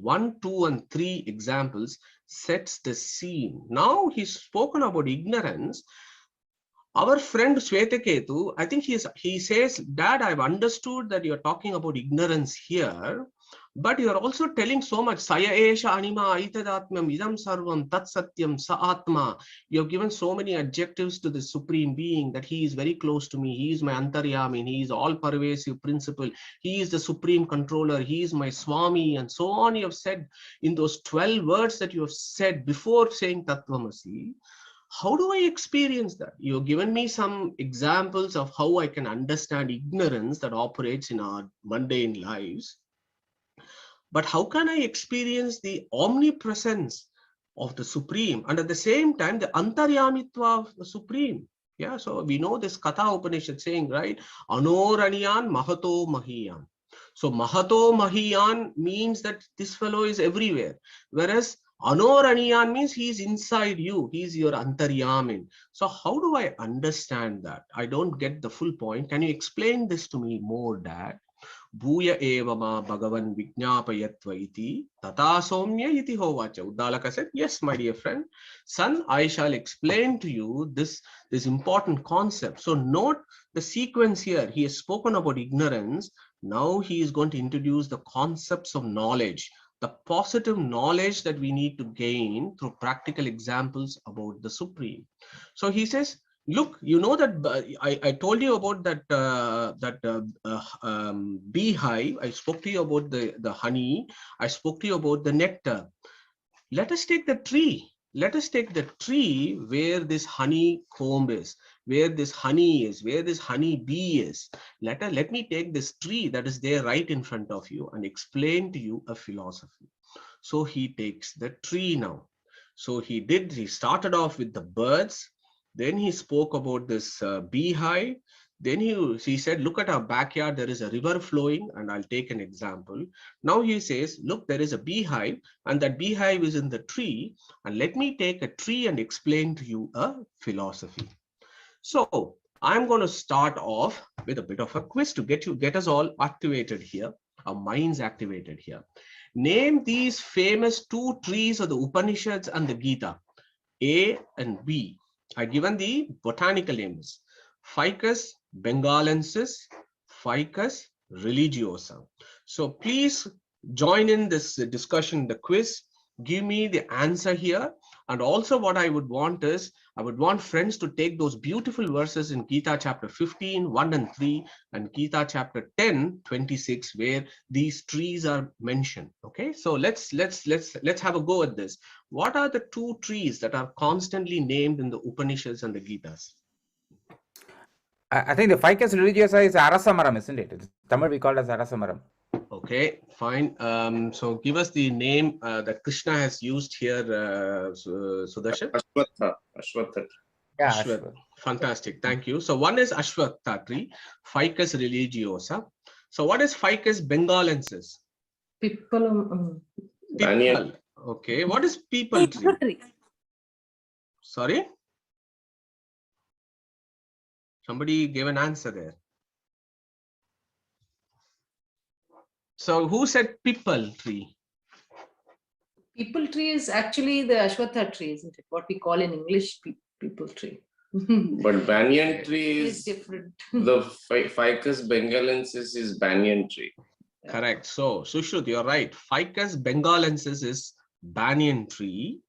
1, 2, and 3 examples sets the scene. Now he's spoken about ignorance. Our friend Shvetaketu, I think he says, Dad, I've understood that you're talking about ignorance here, but you're also telling so much. Saya esha anima aitadatmam idam sarvam tat satyam sa atma. You've given so many adjectives to the Supreme Being, that he is very close to me. He is my antaryamin. He is all pervasive principle. He is the supreme controller. He is my Swami, and so on. You have said in those 12 words that you have said before saying Tat Tvam Asi. How do I experience that? You've given me some examples of how I can understand ignorance that operates in our mundane lives. But how can I experience the omnipresence of the Supreme and at the same time the antaryamitva of the Supreme? Yeah, so we know this Katha Upanishad saying, right? Anoraniyan Mahato Mahiyan. So Mahato Mahiyan means that this fellow is everywhere, whereas Anoraniyan means he is inside you. He is your antaryamin. So how do I understand that? I don't get the full point. Can you explain this to me more, Dad? Bhuya eva ma bhagavan vijñāpayatva iti tata somya iti hovacha. Uddalaka said, yes, my dear friend. Son, I shall explain to you this important concept. So note the sequence here. He has spoken about ignorance. Now he is going to introduce the concepts of knowledge, the positive knowledge that we need to gain through practical examples about the Supreme. So he says, look, you know that I told you about that beehive. I spoke to you about the honey. I spoke to you about the nectar. Let us take the tree. Let us take the tree where this honeycomb is, where this honey is, where this honey bee is. Let me take this tree that is there right in front of you and explain to you a philosophy. So he takes the tree now. So he started off with the birds. Then he spoke about this beehive. Then he said, look at our backyard, there is a river flowing, and I'll take an example. Now he says, look, there is a beehive, and that beehive is in the tree, and let me take a tree and explain to you a philosophy. So I'm going to start off with a bit of a quiz to get us all activated here, our minds activated here. Name these famous 2 trees of the Upanishads and the Gita, A and B. I've given the botanical names: Ficus bengalensis, Ficus religiosa. So please join in this discussion, the quiz. Give me the answer here. And also what I would want is, I would want friends to take those beautiful verses in Gita chapter 15, 1 and 3, and Gita chapter 10, 26, where these trees are mentioned. Okay, so let's have a go at this. What are the 2 trees that are constantly named in the Upanishads and the Gitas? I think the Ficus religiosa is Arasamaram, isn't it? In Tamil we call it as Arasamaram. Okay, fine. So give us the name that Krishna has used here, Sudarshan. Ashwatha. Yeah, Ashwatha. Fantastic, thank you. So one is Ashwatha tree, Ficus religiosa. So what is Ficus bengalensis? Pippalam. People. Okay, what is people tree? Sorry? Somebody gave an answer there. So who said people tree? People tree is actually the Ashwatha tree, isn't it? What we call in English people tree. But banyan tree is different. The Ficus bengalensis is banyan tree. Correct. So Sushruth, you're right. Ficus bengalensis is banyan tree.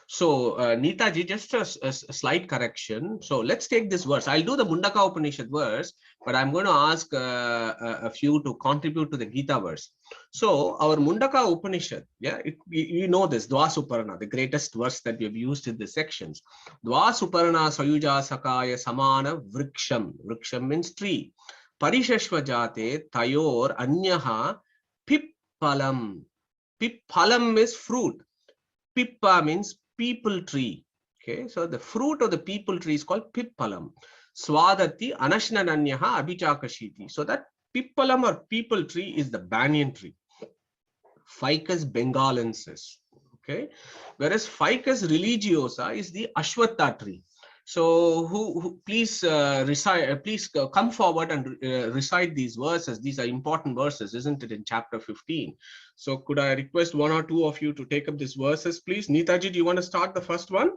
So Neetaji, just a slight correction. So let's take this verse. I'll do the Mundaka Upanishad verse, but I'm going to ask a few to contribute to the Gita verse. So our Mundaka Upanishad, yeah, you know this, Dvasuparna, the greatest verse that we have used in the sections. Dvasuparna Sayuja Sakaya Samana Vriksham. Vriksham means tree. Parishashva Jate Tayor Anyaha Pippalam. Pippalam is fruit. Pippa means people tree. Okay, so the fruit of the people tree is called Pippalam. Swadati Anashnananyaha Abhichakashiti. So that Pippalam or people tree is the banyan tree. Ficus bengalensis. Okay, whereas Ficus religiosa is the Ashwatha tree. So who please recite, please come forward and recite these verses. These are important verses, isn't it, in chapter 15? So could I request one or two of you to take up these verses, please? Neetaji, do you want to start the first one?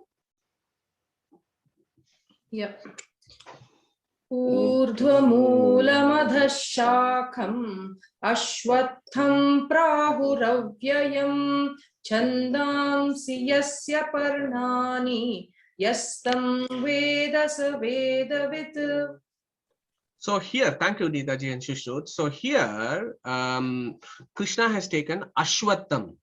Yeah. ऊर्ध्वमूलमधः शाखम् अश्वत्थं प्राहुरव्ययम् छन्दांसि यस्य पर्णानि यस्तं वेद स वेदवित्. So here, thank you, Neetaji and Shishrut. So here, Krishna has taken Ashwattham,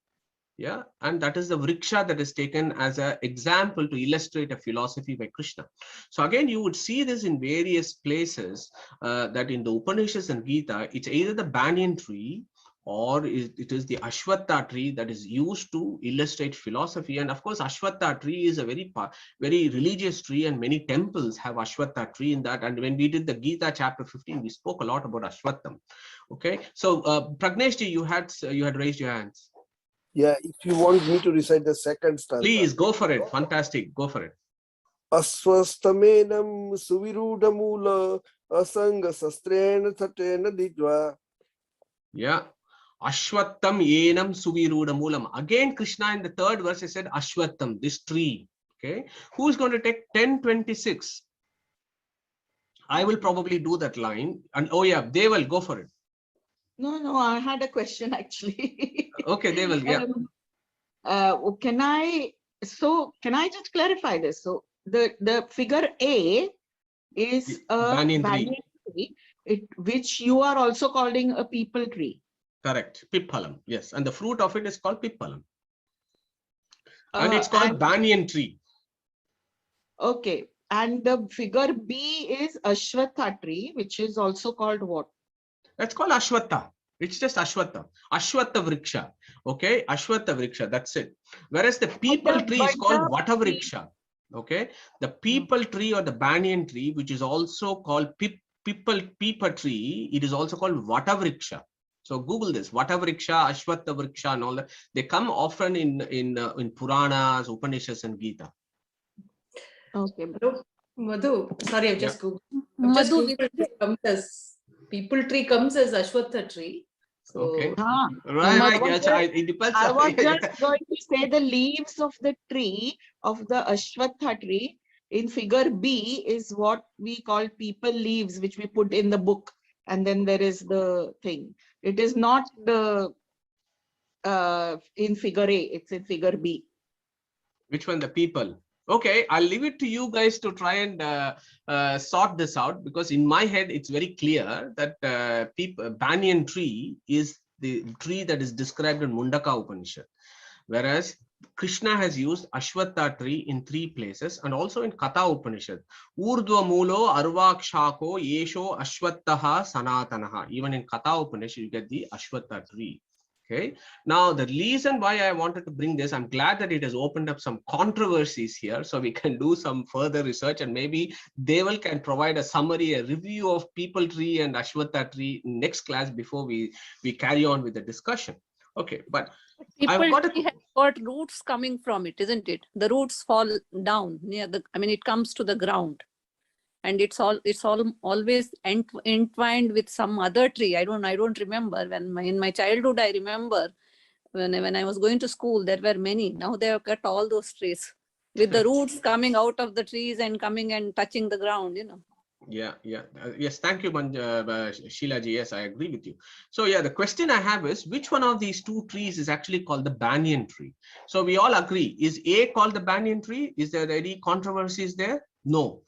yeah, and that is the vriksha that is taken as an example to illustrate a philosophy by Krishna. So again, you would see this in various places, that in the Upanishads and Gita, it's either the banyan tree or it is the Ashwatha tree that is used to illustrate philosophy. And of course, Ashwatha tree is a very religious tree, and many temples have Ashwatha tree in that. And when we did the Gita chapter 15, we spoke a lot about Ashwatham. Okay, so Pragneshji, you had raised your hands. Yeah, if you want me to recite the second stanza. Please go for it. Fantastic. Go for it. Aswastamenam suvirudamula asanga sastrena tatena didva. Yeah. Ashwattham yenam suviruda moolam. Again, Krishna in the third verse, he said Ashwattham, this tree. Okay. Who's going to take 10:26? I will probably do that line. And oh yeah, they will go for it. No, I had a question actually. Okay, they will. Yeah. Can I just clarify this? So the figure A is a banyan banyan tree, which you are also calling a people tree. Correct. Pippalam. Yes. And the fruit of it is called Pippalam. And it's called banyan tree. Okay. And the figure B is Ashwatha tree, which is also called what? That's called Ashwatha. It's just Ashwatha. Ashwatha vriksha. Okay. Ashwatha vriksha. That's it. Whereas the people tree is called Vata vriksha. Okay. The people tree or the banyan tree, which is also called Pipa tree, it is also called Vata vriksha. So Google this, Vata vriksha, Ashwatha vriksha, and all that. They come often in Puranas, Upanishads, and Gita. Okay. Madhu, sorry, I've just Googled. Madhu, People tree comes as Ashwatha tree. So, Okay. Right. It depends. I was just going to say the leaves of the tree, of the Ashwatha tree, in figure B is what we call people leaves, which we put in the book. And then there is the thing. It is not the in figure A, it's in figure B. Which one? The people. Okay, I'll leave it to you guys to try and sort this out, because in my head, it's very clear that banyan tree is the tree that is described in Mundaka Upanishad. Whereas Krishna has used Ashwatha tree in 3 places, and also in Katha Upanishad. Urdhva Mulo Arvakshako Yesho Ashwathaha Sanatanaha. Even in Katha Upanishad, you get the Ashwatha tree. Okay. Now, the reason why I wanted to bring this, I'm glad that it has opened up some controversies here, so we can do some further research, and maybe Deval can provide a summary, a review of people tree and Ashwatha tree next class before we carry on with the discussion. Okay, but people tree has got roots coming from it, isn't it? The roots fall down near the. I mean, it comes to the ground, and it's always entwined with some other tree. I don't remember when in my childhood. I remember when I was going to school, there were many. Now they have cut all those trees with the roots coming out of the trees and coming and touching the ground. Yeah. Yes, thank you, Sheila ji. Yes, I agree with you. So yeah, the question I have is, which one of these 2 trees is actually called the banyan tree? So we all agree. Is A called the banyan tree? Is there any controversies there? No.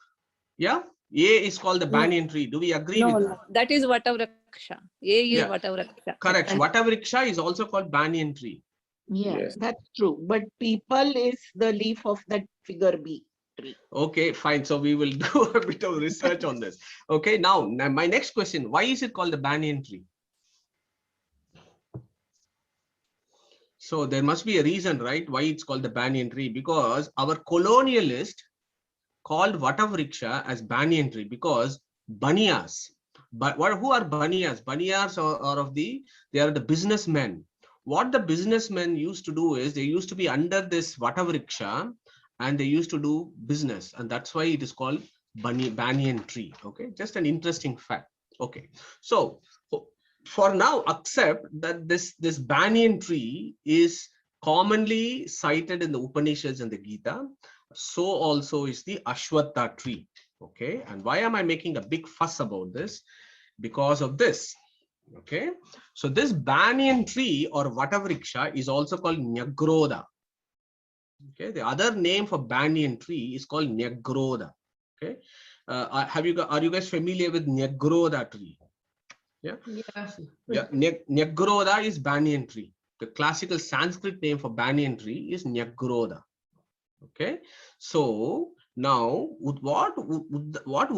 Yeah, A is called the banyan tree. Do we agree with that? No, that is Vata vriksha. A is Vata vriksha. Correct. Vata vriksha is also called banyan tree. Yes, that's true. But people is the leaf of that figure B tree. Okay, fine. So we will do a bit of research on this. Okay, now my next question, why is it called the banyan tree? So there must be a reason, right? Why it's called the banyan tree? Because our colonialist called Vata vriksha as banyan tree because baniyas. But who are baniyas? Baniyas they are the businessmen. What the businessmen used to do is they used to be under this Vata vriksha, and they used to do business, and that's why it is called banyan tree. Okay, just an interesting fact. Okay, so for now, accept that this banyan tree is commonly cited in the Upanishads and the Gita. So also is the Ashwatha tree. Okay, and why am I making a big fuss about this? Because of this. Okay, so this banyan tree or Vatavriksha is also called Nyagroda. Okay, the other name for banyan tree is called Nyagroda. Okay, are you guys familiar with Nyagroda tree? Yeah, yeah. Nyagroda is banyan tree. The classical Sanskrit name for banyan tree is Nyagroda. Okay, so now what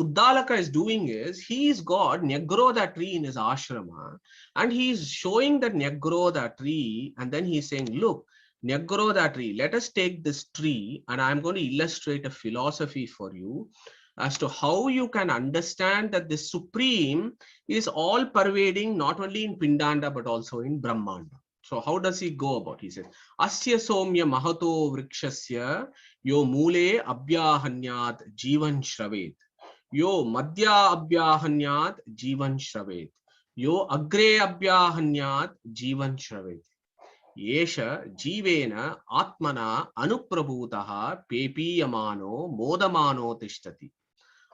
Uddalaka is doing is he's got Nyagroda tree in his ashrama, and he's showing that Nyagroda tree, and then he's saying, look, Nyagroda tree, let us take this tree, and I'm going to illustrate a philosophy for you as to how you can understand that the Supreme is all pervading, not only in Pindanda but also in Brahmanda. So how does he go about? He says, Asya somya mahato vrikshasya yo mule abhyahanyat jivan shravet. Yo madhya abhyahanyat jivan shravet. Yo agre abhyahanyat jivan shravet. Yesha jivena atmana anuprabhutaha pepiyamano modamano tishtati.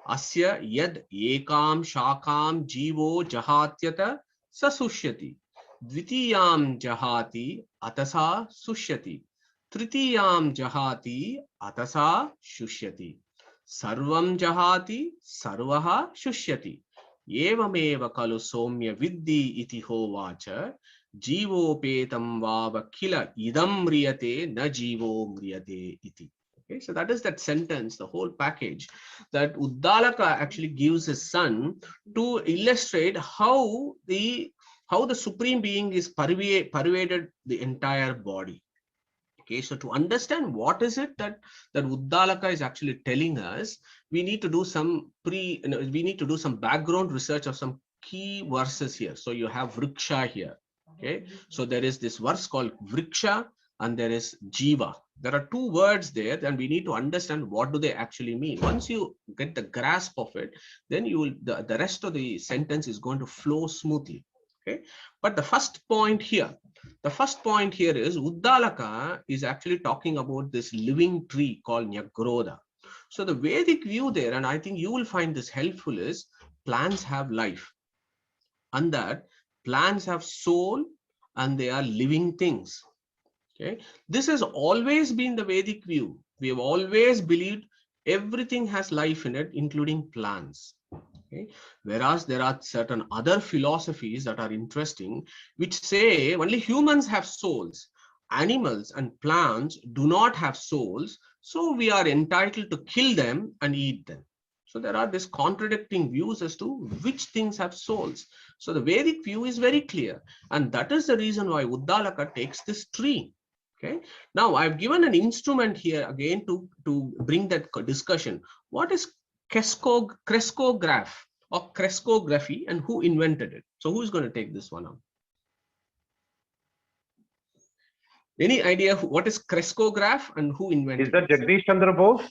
Asya yad ekam shakam jivo jahatyata sasushyati. Dvitiyam jahati atasa sushyati. Tritiyam jahati atasa shushyati. Sarvam jahati sarvaha shushyati. Evameva kalu somya viddi iti hovacha. Jivopetam vava kila idam mriyate na jivo mriyate iti. Okay, so that is that sentence, the whole package that Uddalaka actually gives his son to illustrate how the Supreme Being is pervaded the entire body. Okay, so to understand what is it that Uddalaka is actually telling us, we need to do some background research of some key verses here. So you have Vriksha here. Okay, so there is this verse called Vriksha and there is Jiva. There are two words there, and we need to understand what do they actually mean. Once you get the grasp of it, then you will the rest of the sentence is going to flow smoothly. Okay, but the first point here is Uddalaka is actually talking about this living tree called Nyagroda. So the Vedic view there, and I think you will find this helpful, is plants have life, and that plants have soul and they are living things. Okay, this has always been the Vedic view. We have always believed everything has life in it, including plants. Okay, whereas there are certain other philosophies that are interesting, which say only humans have souls, animals and plants do not have souls, so we are entitled to kill them and eat them. So there are these contradicting views as to which things have souls. So the Vedic view is very clear, and that is the reason why Uddalaka takes this tree. Okay, now I've given an instrument here again to bring that discussion. What is crescograph or crescography, and who invented it? So who's going to take this one up? Any idea what is crescograph and who invented Is that it? Jagdish Chandra Bose?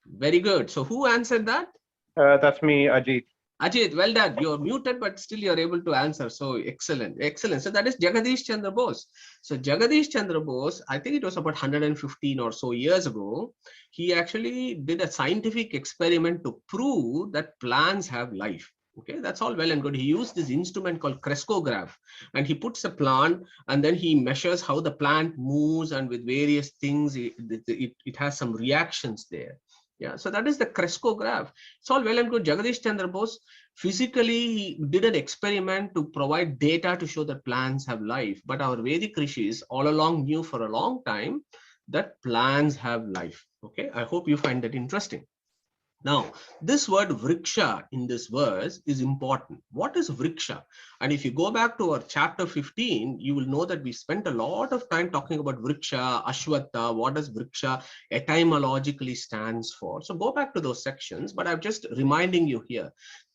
Very good. So who answered that? That's me, Ajit. Ajit, well done. You're muted, but still you're able to answer. So excellent, excellent. So that is Jagadish Chandra Bose. So Jagadish Chandra Bose, I think it was about 115 or so years ago, he actually did a scientific experiment to prove that plants have life. Okay, that's all well and good. He used this instrument called crescograph, and he puts a plant and then he measures how the plant moves, and with various things, it has some reactions there. Yeah, so that is the crescograph. It's all well and good. Jagadish Chandra Bose physically he did an experiment to provide data to show that plants have life. But our Vedic rishis all along knew for a long time that plants have life. Okay, I hope you find that interesting. Now, this word vriksha in this verse is important. What is vriksha? And if you go back to our chapter 15, you will know that we spent a lot of time talking about vriksha, ashwatha, what does vriksha etymologically stands for. So go back to those sections, but I'm just reminding you here.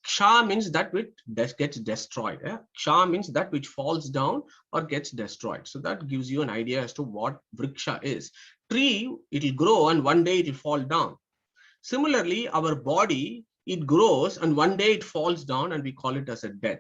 Ksha means that which gets destroyed. Ksha means that which falls down or gets destroyed. So that gives you an idea as to what vriksha is. tree, it will grow and one day it will fall down. Similarly, our body, it grows and one day it falls down and we call it as a death.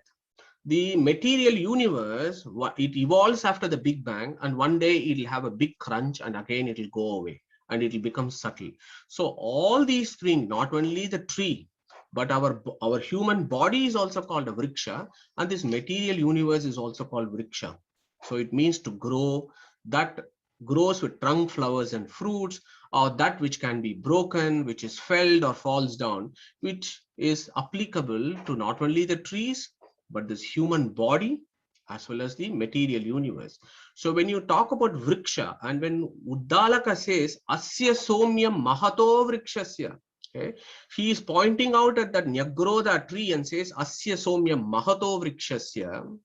The material universe, it evolves after the Big Bang, and one day it will have a big crunch and again it will go away and it will become subtle. So all these things, not only the tree, but our human body is also called a vriksha, and this material universe is also called vriksha. So it means to grow, that grows with trunk, flowers and fruits, or that which can be broken, which is felled or falls down, which is applicable to not only the trees, but this human body as well as the material universe. So when you talk about vriksha, and when Uddalaka says asya somyam mahato vrikshasya, okay, he is pointing out at that Nyagrodha tree and says asya somyam mahato vrikshasya,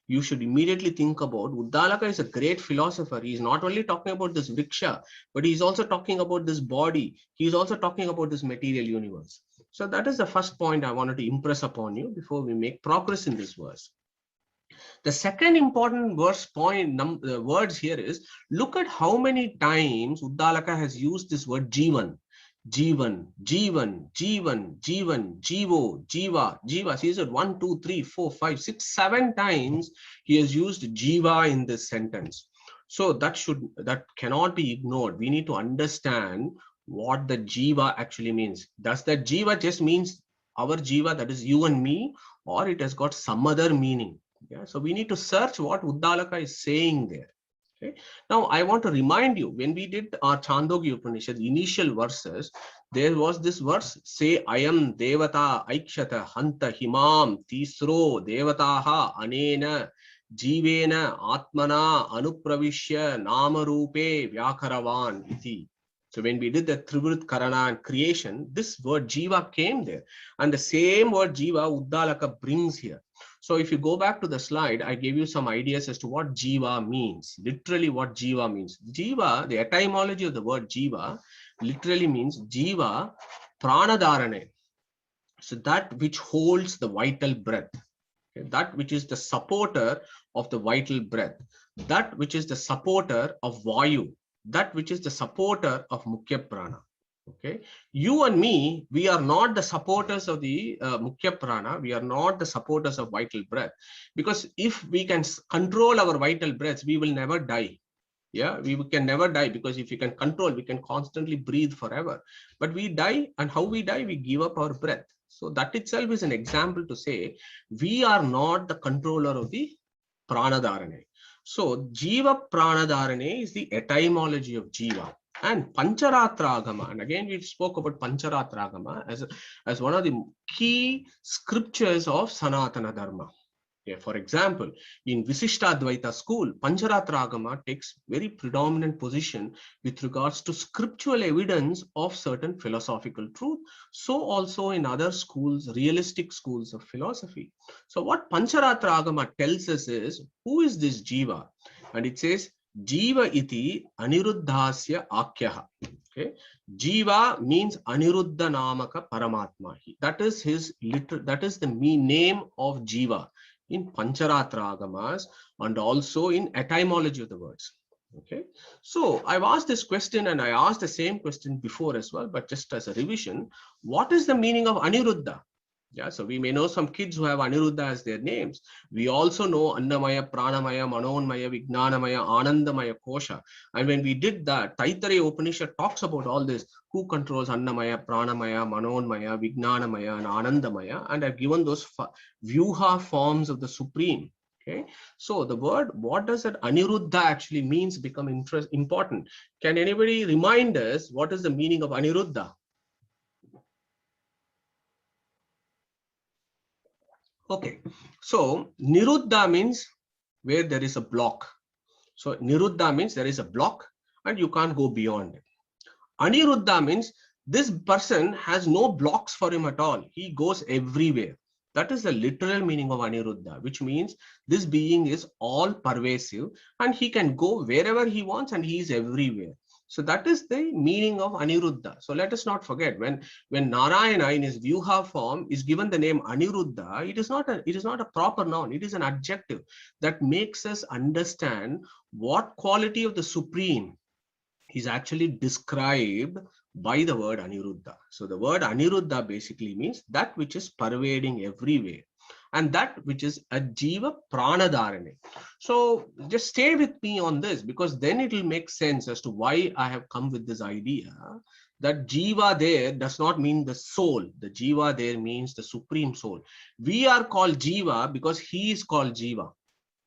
you should immediately think about Uddalaka is a great philosopher. He is not only talking about this vriksha, but he is also talking about this body. He is also talking about this material universe. So that is the first point I wanted to impress upon you before we make progress in this verse. The second important words here is, look at how many times Uddalaka has used this word Jivan. Jivan, Jivan, Jivan, Jivan, Jivo, Jiva, Jiva. He said 1, 2, 3, 4, 5, 6, 7 times he has used Jiva in this sentence. So that cannot be ignored. We need to understand what the Jiva actually means. Does that Jiva just means our Jiva, that is you and me, or it has got some other meaning? Yeah, so we need to search what Uddalaka is saying there. Okay. Now, I want to remind you, when we did our Chandogya Upanishad, the initial verses, there was this verse, say, I am Devata, Aikshata, Hanta, Himam, Tisro, Devataha, Anena, Jivena, Atmana, Anupravishya, Namarupe, Vyakaravan, Iti. So when we did the Trivrit Karana and creation, this word Jiva came there. And the same word Jiva, Uddalaka brings here. So if you go back to the slide, I gave you some ideas as to what Jiva means. Literally what Jiva means. Jiva, the etymology of the word Jiva, literally means Jiva Pranadharane. So that which holds the vital breath. Okay, that which is the supporter of the vital breath. That which is the supporter of Vayu. That which is the supporter of Mukhya Prana. Okay, you and me, we are not the supporters of the Mukhya Prana. We are not the supporters of vital breath, because if we can control our vital breaths, we will never die. Yeah, we can never die, because if we can control, we can constantly breathe forever. But we die, and how we die? We give up our breath. So that itself is an example to say we are not the controller of the Pranadharane. So Jiva Pranadharane is the etymology of Jiva. And Pancharatragama, and again we spoke about Pancharatragama as one of the key scriptures of Sanatana Dharma. Yeah, for example, in Visishtadvaita school, Pancharatragama takes very predominant position with regards to scriptural evidence of certain philosophical truth. So also in other schools, realistic schools of philosophy. So what Pancharatragama tells us is, who is this Jiva? And it says, Jiva iti aniruddhasya akyaha. Okay, Jiva means Aniruddha Namaka Paramatma. That is the name of Jiva in Pancharatragamas and also in etymology of the words. Okay, so I've asked this question, and I asked the same question before as well, but just as a revision, what is the meaning of Aniruddha? Yeah, so we may know some kids who have Aniruddha as their names. We also know Annamaya, Pranamaya, Manonmaya, Vijnanamaya, Anandamaya, Kosha. And when we did that, Taittiriya Upanishad talks about all this. Who controls Annamaya, Pranamaya, Manonmaya, Vijnanamaya, and Anandamaya. And I've given those Vyuha forms of the Supreme. Okay, so the word, what does that Aniruddha actually means, become important. Can anybody remind us what is the meaning of Aniruddha? Okay, so Niruddha means where there is a block. So Niruddha means there is a block and you can't go beyond it. Aniruddha means this person has no blocks for him at all. He goes everywhere. That is the literal meaning of Aniruddha, which means this being is all pervasive and he can go wherever he wants and he is everywhere. So that is the meaning of Aniruddha. So let us not forget, when Narayana in his Vyuha form is given the name Aniruddha, it is not a proper noun. It is an adjective that makes us understand what quality of the Supreme is actually described by the word Aniruddha. So the word Aniruddha basically means that which is pervading everywhere, and that which is a Jiva Pranadharane. So just stay with me on this, because then it will make sense as to why I have come with this idea that Jiva there does not mean the soul. The Jiva there means the supreme soul. We are called Jiva because he is called Jiva.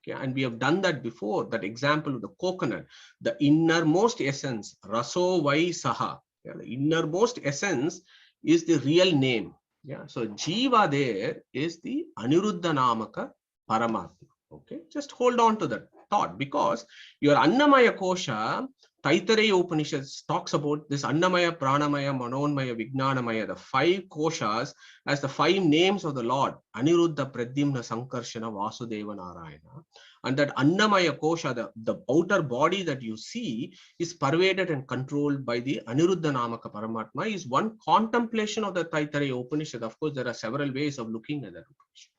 Okay, and we have done that before. That example of the coconut, the innermost essence, Raso Vai Saha. Yeah, the innermost essence is the real name. Yeah, so Jiva there is the Aniruddha Namaka Paramatma. Okay, just hold on to that thought, because your Annamaya Kosha, Taittiriya Upanishads talks about this Annamaya, Pranamaya, Manonmaya, Vijnanamaya, the 5 koshas as the 5 names of the Lord, Aniruddha, Pradyumna, Sankarshana, Vasudeva, Narayana. And that Annamaya Kosha, the outer body that you see, is pervaded and controlled by the Aniruddha Namaka Paramatma, is one contemplation of the Taittiriya Upanishad. Of course, there are several ways of looking at that Upanishad.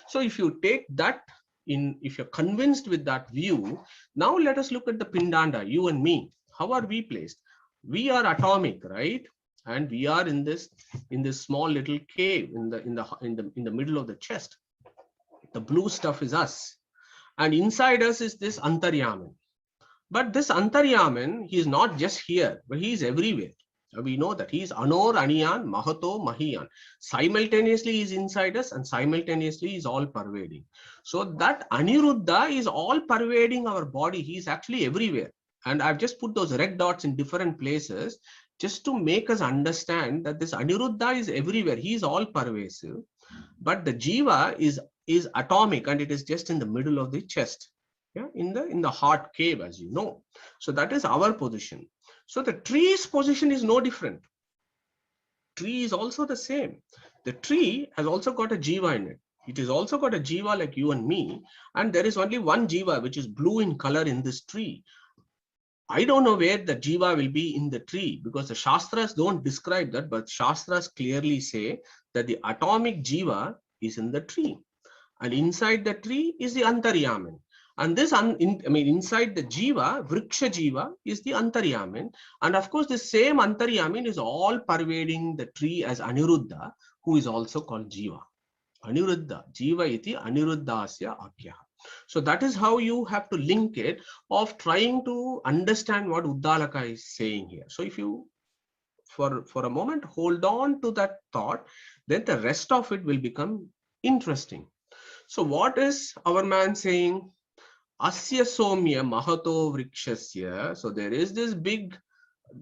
So if you take that if you're convinced with that view, now let us look at the Pindanda, you and me. How are we placed? We are atomic, right? And we are in this small little cave in the middle of the chest. The blue stuff is us, and inside us is this Antaryaman. But this Antaryaman, he is not just here, but he is everywhere. We know that he is Anor, Aniyan, Mahato, Mahiyan. Simultaneously he is inside us, and simultaneously he is all pervading. So that Aniruddha is all pervading our body. He is actually everywhere. And I've just put those red dots in different places just to make us understand that this Aniruddha is everywhere. He is all pervasive. But the Jiva is atomic, and it is just in the middle of the chest. Yeah, in the heart cave, as you know. So that is our position. So the tree's position is no different. Tree is also the same. The tree has also got a Jiva in it. It has also got a Jiva like you and me, and there is only one Jiva which is blue in color in this tree. I don't know where the Jiva will be in the tree, because the Shastras don't describe that, but Shastras clearly say that the atomic Jiva is in the tree, and inside the tree is the Antaryaman. And this, inside the Jiva, Vriksha Jiva is the Antaryaman. And of course, the same Antaryaman is all pervading the tree as Aniruddha, who is also called Jiva. Aniruddha, Jiva iti Aniruddhasya Akya. So that is how you have to link it, of trying to understand what Uddalaka is saying here. So if you, for a moment, hold on to that thought, then the rest of it will become interesting. So what is our man saying? Asya somya mahato vrikshasya. So there is this big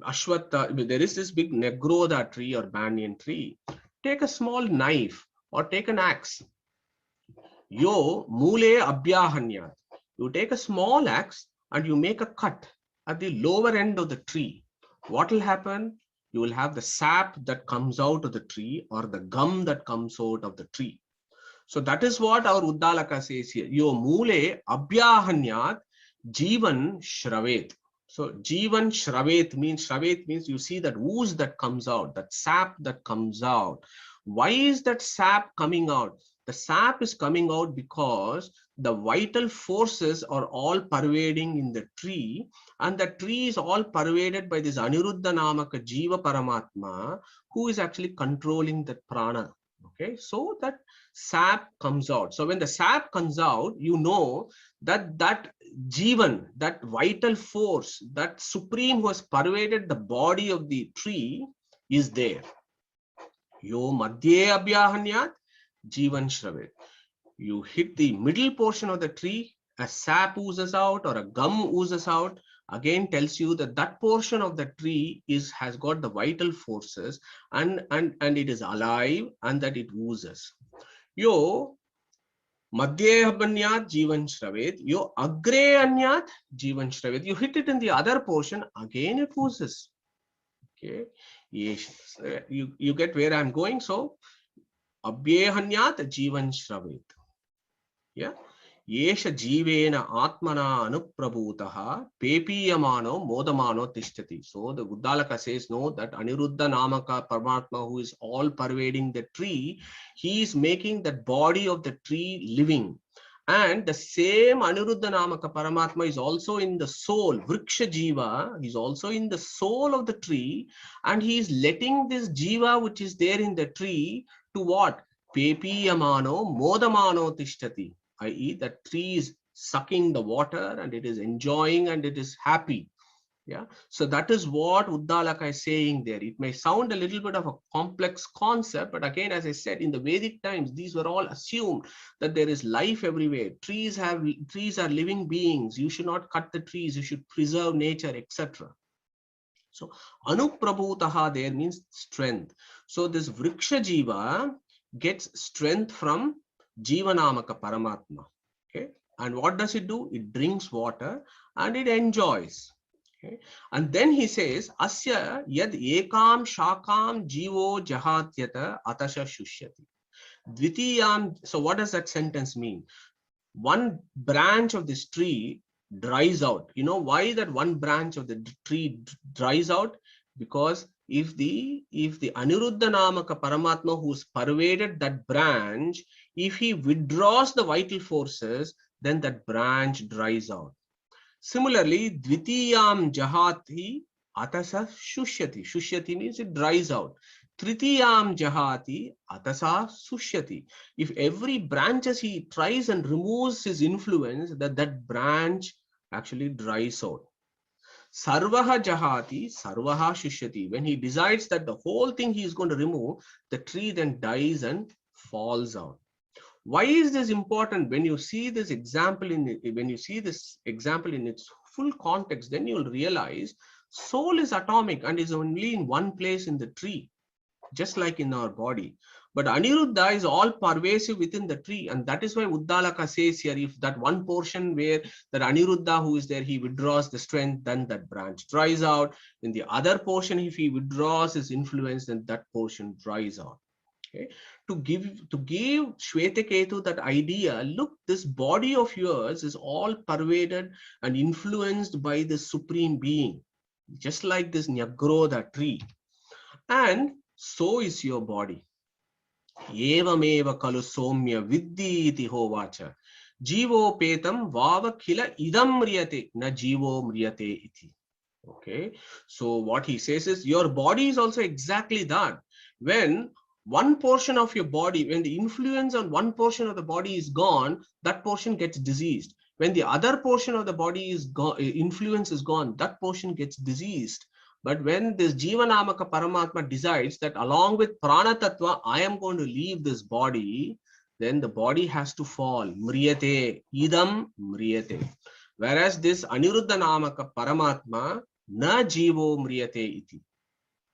Ashwatha, there is this big Negroda tree or banyan tree. Take a small knife or take an axe. Yo mule abhyahanyat. You take a small axe and you make a cut at the lower end of the tree. What will happen? You will have the sap that comes out of the tree, or the gum that comes out of the tree. So that is what our Uddalaka says here. Yo mule abhyahanyat jivan shravet. So jivan shravet means you see that ooze that comes out, that sap that comes out. Why is that sap coming out? The sap is coming out because the vital forces are all pervading in the tree, and the tree is all pervaded by this Aniruddha Namaka Jiva Paramatma, who is actually controlling the prana. Okay, so that sap comes out. So when the sap comes out, you know that Jivan, that vital force, that supreme who has pervaded the body of the tree is there. Yo madhye abhyahanyat Jivan shravet. You hit the middle portion of the tree, a sap oozes out or a gum oozes out, again tells you that that portion of the tree has got the vital forces, and it is alive, and that it oozes. Yo madhye abhyahanyat Jivan shravet. Yo agre anyat Jivan shravet. You hit it in the other portion, again it oozes. Okay, yes, you get where I'm going. So abhyahanyat Jivan shravet. Yeah. Yesha jivena atmana anuprabhutaha pepiyamano modamano tishtati. So the Uddalaka says, no, that Aniruddha Namaka Paramatma, who is all pervading the tree, he is making that body of the tree living. And the same Aniruddha Namaka Paramatma is also in the soul, Vriksha Jiva, is also in the soul of the tree, and he is letting this Jiva which is there in the tree to what? Pepiyamano Modamano Tishtati, i.e. that tree is sucking the water and it is enjoying and it is happy. Yeah, so that is what Uddalaka is saying there. It may sound a little bit of a complex concept, but again, as I said, in the Vedic times, these were all assumed that there is life everywhere. Trees are living beings. You should not cut the trees. You should preserve nature, etc. So Anuprabhutaha there means strength. So this Vriksha Jiva gets strength from Jivanamaka Paramatma. Okay, and what does it do? It drinks water and it enjoys. Okay. And then he says, Asya yad ekam shakam jivo jahatyata atasha shushyati. Dvitiyam. So what does that sentence mean? One branch of this tree dries out. You know why that one branch of the tree dries out? Because if the Aniruddha Namaka Paramatma who's pervaded that branch, if he withdraws the vital forces, then that branch dries out. Similarly, Dvitiyam Jahati Atasa Shushyati. Shushyati means it dries out. Tritiyam Jahati Atasa Sushyati. If every branches he tries and removes his influence, that branch actually dries out. Sarvaha Jahati Sarvaha Shushyati. When he decides that the whole thing he is going to remove, the tree then dies and falls out. Why is this important? When you see this example in its full context, then you'll realize soul is atomic and is only in one place in the tree, just like in our body. But Aniruddha is all pervasive within the tree, and that is why Uddalaka says here, if that one portion where that Aniruddha who is there, he withdraws the strength, then that branch dries out. In the other portion, if he withdraws his influence, then that portion dries out. Okay. To give Shvetaketu that idea, look, this body of yours is all pervaded and influenced by the supreme being, just like this Nyagrodha tree. And so is your body. Evameva kalu somya viddhi iti hovacha. Jivo petam vava kila idam mriyate na jivo mriyate iti. Okay. So what he says is your body is also exactly that. When one portion of your body, when the influence on one portion of the body is gone, that portion gets diseased. When the other portion of the body is gone, influence is gone, that portion gets diseased. But when this Jivanamaka Paramatma decides that along with Prana Tattva, I am going to leave this body, then the body has to fall. Mriyate, idam mriyate. Whereas this Aniruddha Namaka Paramatma, na jivo mriyate iti.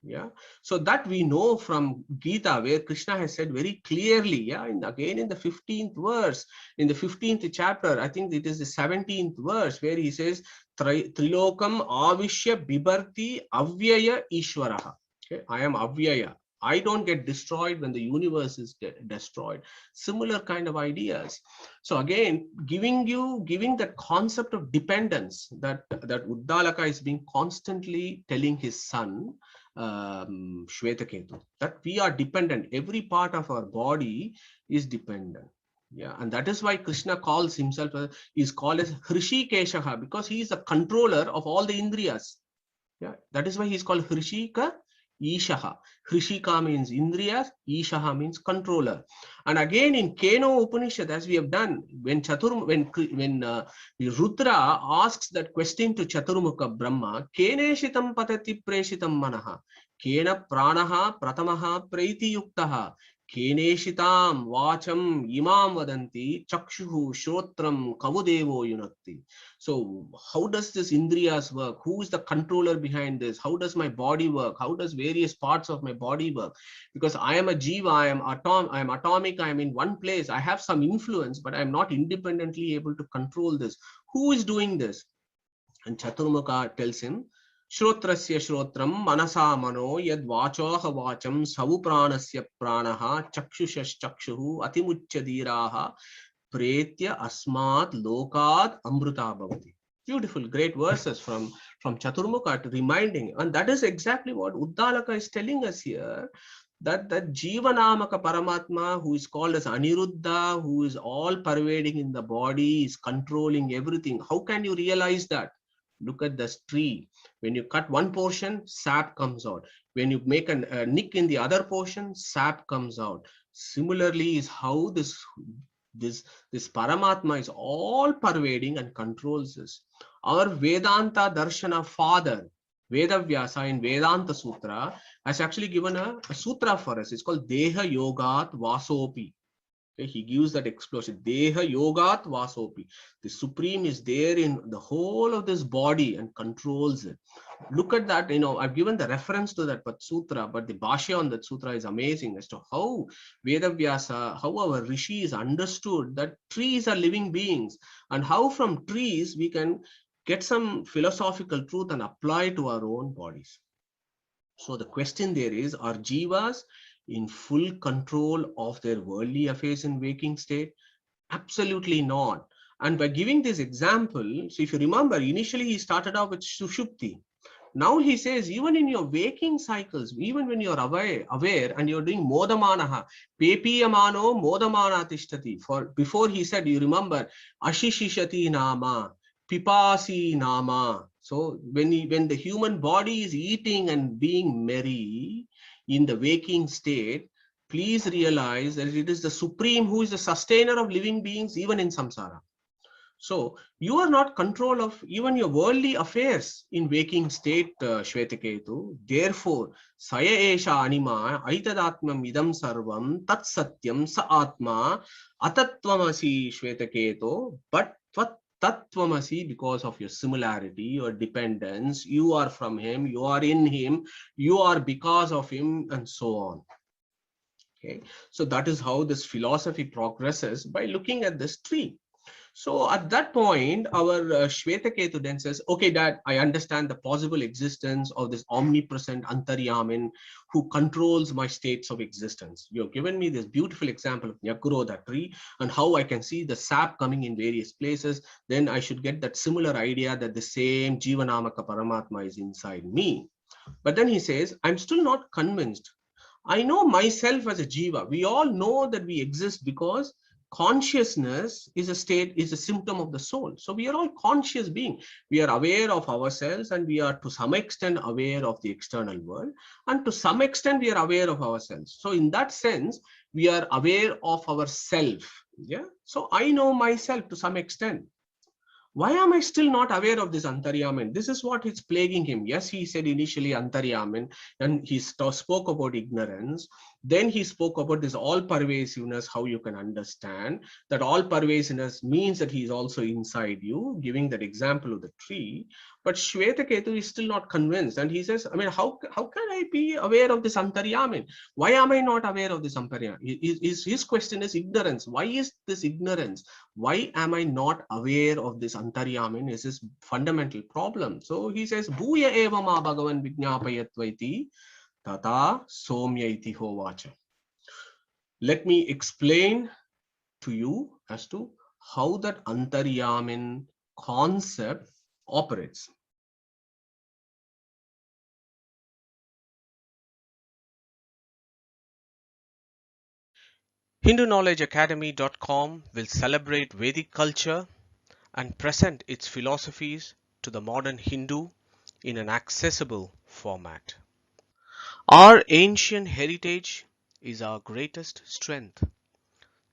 Yeah, so that we know from Gita, where Krishna has said very clearly, yeah, again in the 15th verse, in the 15th chapter, I think it is the 17th verse, where he says, Trilokam avishya bibarti avyaya ishvaraha. Okay, I am avyaya. I don't get destroyed when the universe is destroyed. Similar kind of ideas. So again, giving that concept of dependence that Uddalaka is being constantly telling his son, Shvetaketu, that we are dependent. Every part of our body is dependent. Yeah, and that is why Krishna calls himself, is called as Hrishikeshaha, because he is the controller of all the Indriyas. Yeah, that is why he is called Hrishika Ishaha. Hrishika means Indriyas, Ishaha means controller. And again in Keno Upanishad, as we have done, when Rudra asks that question to Chaturmukha Brahma, Keneshitam patati preshitam manaha, Kena pranaha pratamaha preiti yuktaha, Keneshitam vacham imam vadanti, Chakshuhu shrotram kavudevo yunakti. So how does this Indriyas work? Who is the controller behind this? How does my body work? How does various parts of my body work? Because I am a Jiva, I am atomic, I am in one place. I have some influence, but I am not independently able to control this. Who is doing this? And Chaturmukha tells him, Shrotrasya shrotram manasa mano yad vachoha vacham savu pranasya pranaha chakshushash chakshuhu atimuchadiraha pretya asmat lokat amruta bhavati. Beautiful, great verses from Chaturmukha reminding, and that is exactly what Uddalaka is telling us here, that Jivanamaka Paramatma, who is called as Aniruddha, who is all pervading in the body, is controlling everything. How can you realize that? Look at this tree. When you cut one portion, sap comes out. When you make a nick in the other portion, sap comes out. Similarly is how this Paramatma is all pervading and controls this. Our Vedanta Darshana father, Vedavyasa in Vedanta Sutra, has actually given a sutra for us. It's called Deha Yogat Vasopi. Okay, he gives that explosion. Deha Yogat Vasopi. The Supreme is there in the whole of this body and controls it. Look at that. I've given the reference to that sutra, but the Bhashya on that sutra is amazing as to how Vedavyasa, how our rishis understood that trees are living beings, and how from trees we can get some philosophical truth and apply to our own bodies. So the question there is, are jivas in full control of their worldly affairs in waking state? Absolutely not. And by giving this example, so if you remember, initially he started off with Sushupti. Now he says, even in your waking cycles, even when you're aware and you're doing modamanaha, pepiyamano modamana tishtati. For before he said, you remember, ashishishati nama, pipasi nama. So when the human body is eating and being merry in the waking state, please realize that it is the Supreme who is the sustainer of living beings, even in samsara. So you are not control of even your worldly affairs in waking state, Shvetaketu. Therefore, Saya Esha Anima, Aitadatmam Idam Sarvam, Tat Satyam Sa Atma, Tat Tvam Asi Shvetaketu, but Tat Tvam Asi, because of your similarity, your dependence, you are from him, you are in him, you are because of him, and so on. Okay, so that is how this philosophy progresses by looking at this tree. So at that point, our Shvetaketu then says, okay, Dad, I understand the possible existence of this omnipresent Antaryamin who controls my states of existence. You have given me this beautiful example of Nyakurodha tree and how I can see the sap coming in various places. Then I should get that similar idea that the same Jivanamaka Paramatma is inside me. But then he says, I'm still not convinced. I know myself as a jiva. We all know that we exist because consciousness is a symptom of the soul. So we are all conscious beings. We are aware of ourselves, and we are to some extent aware of the external world, and to some extent we are aware of ourselves. So in that sense, we are aware of ourself. Yeah. So I know myself to some extent. Why am I still not aware of this Antaryamin? This is what is plaguing him. Yes, he said initially Antaryamin, and he spoke about ignorance. Then he spoke about this all-pervasiveness, how you can understand that all-pervasiveness means that he is also inside you, giving that example of the tree. But Shvetaketu is still not convinced. And he says, I mean, how can I be aware of this Antaryamin? Why am I not aware of this Antaryamin? His question is ignorance. Why is this ignorance? Why am I not aware of this Antaryamin? Is his fundamental problem. So he says, Bhuya eva ma bhagavan vijñāpayatvaiti tata somya iti hovacha. Let me explain to you as to how that Antaryamin concept operates. HinduKnowledgeAcademy.com will celebrate Vedic culture and present its philosophies to the modern Hindu in an accessible format. Our ancient heritage is our greatest strength.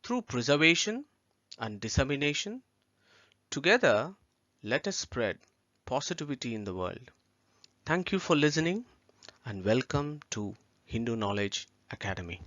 Through preservation and dissemination, together let us spread positivity in the world. Thank you for listening and welcome to Hindu Knowledge Academy.